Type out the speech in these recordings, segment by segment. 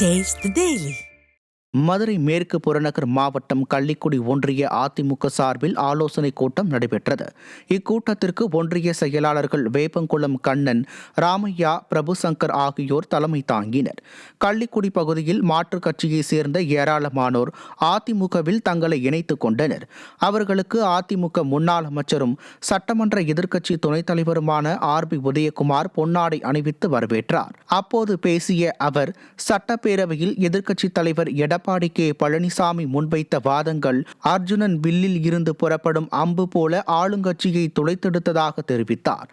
Taste the Daily. Madurai மேற்கு புறநகர் மாவட்டம் கள்ளிக்குடி ஒன்றிய அதிமுக சார்பில் ஆலோசனை கூட்டம் நடைபெற்றது. இக்கூட்டத்திற்கு ஒன்றிய செயலாளர்கள் வேப்பங்குளம் கண்ணன், ராமையா, பிரபுசங்கர் ஆகியோர் தலைமை தாங்கினர். கள்ளிக்குடி பகுதியில் மாற்றுக் கட்சியை சேர்ந்த ஏராளமானோர் அதிமுகவில் தங்களை இணைத்துக் கொண்டனர். அவர்களுக்கு அதிமுக முன்னாள் அமைச்சரும் சட்டமன்ற எதிர்க்கட்சி துணைத் தலைவருமான RB உதயகுமார் பொன்னாடை அணிவித்து வரவேற்றார். அப்போது பேசிய அவர், சட்டப்பேரவையில் எதிர்க்கட்சித் தலைவர் எடப்பாடி கே பழனிசாமி முன்வைத்த வாதங்கள் அர்ஜுனன் வில்லில் இருந்து புறப்படும் அம்பு போல ஆளுங்கட்சியை துளைத்தெடுத்ததாக தெரிவித்தார்.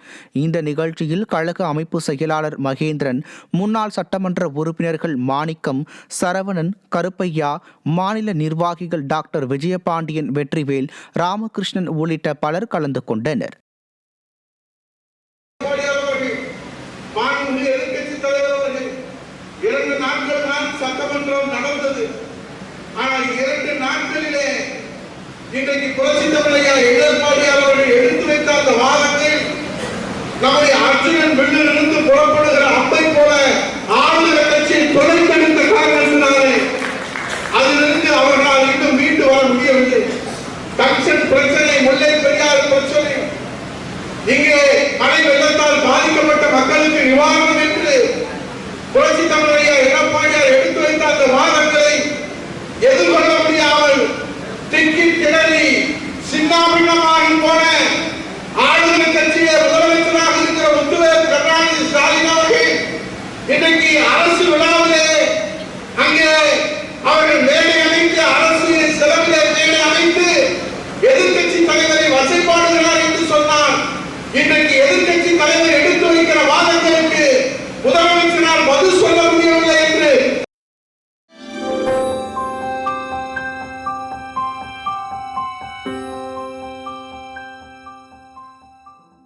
இந்த நிகழ்ச்சியில் கழக அமைப்பு செயலாளர் மகேந்திரன், முன்னாள் சட்டமன்ற உறுப்பினர்கள் மாணிக்கம், சரவணன், கருப்பையா, மாநில நிர்வாகிகள் டாக்டர் விஜயபாண்டியன், வெற்றிவேல், ராமகிருஷ்ணன் உள்ளிட்ட பலர் கலந்து கொண்டனர். சட்டமன்றம் நடந்தது. ஆனால் 2 நாட்களிலே இன்றைக்கு புரட்சி தலைவர் எடப்பாடியார் அவர்கள் எடுத்து வைத்த அந்த வாதங்கள் நம்முடைய அர்ஜுனன் வில்லிலிருந்து புறப்படுகிற அம்பை போல ஆளுநர் கட்சியை தொலைத்தெடுத்த காரணத்தினாலே அதிலிருந்து அவர்களால் இன்னும் மீண்டு வர முடியவில்லை. டங்ஷன் பிரச்சனை, முல்லை பெரியார் பிரச்சனை, இங்கே மழை வெள்ளத்தால் பாதிக்கப்பட்ட மக்களுக்கு நிவாரணம் என்று புரட்சி தலைவர் எடப்பாடியார் எடுத்து வைத்த அந்த வாதங்களை எதிர்கொள்ள முடியாமல் திக்கி திணறி சின்னாபின்னமாகி போன ஆளுநர் கட்சியை முதலமைச்சராக இருக்கிற முத்துவேல் கருணாநிதி ஸ்டாலின் அவர்கள் இன்றைக்கு அரசு விழாவிலே அங்கே அவர்கள் மேடை அமைத்து, அரசு செலவிலே மேடை அமைத்து எதிர்கட்சி தலைவரை வசைப்பாடுகிறார் என்று சொன்னார். இன்றைக்கு எதிர்கட்சி தலைவர் எடுத்து வைக்கிற வாதங்களுக்கு முதலமைச்சரால் பதில் சொல்ல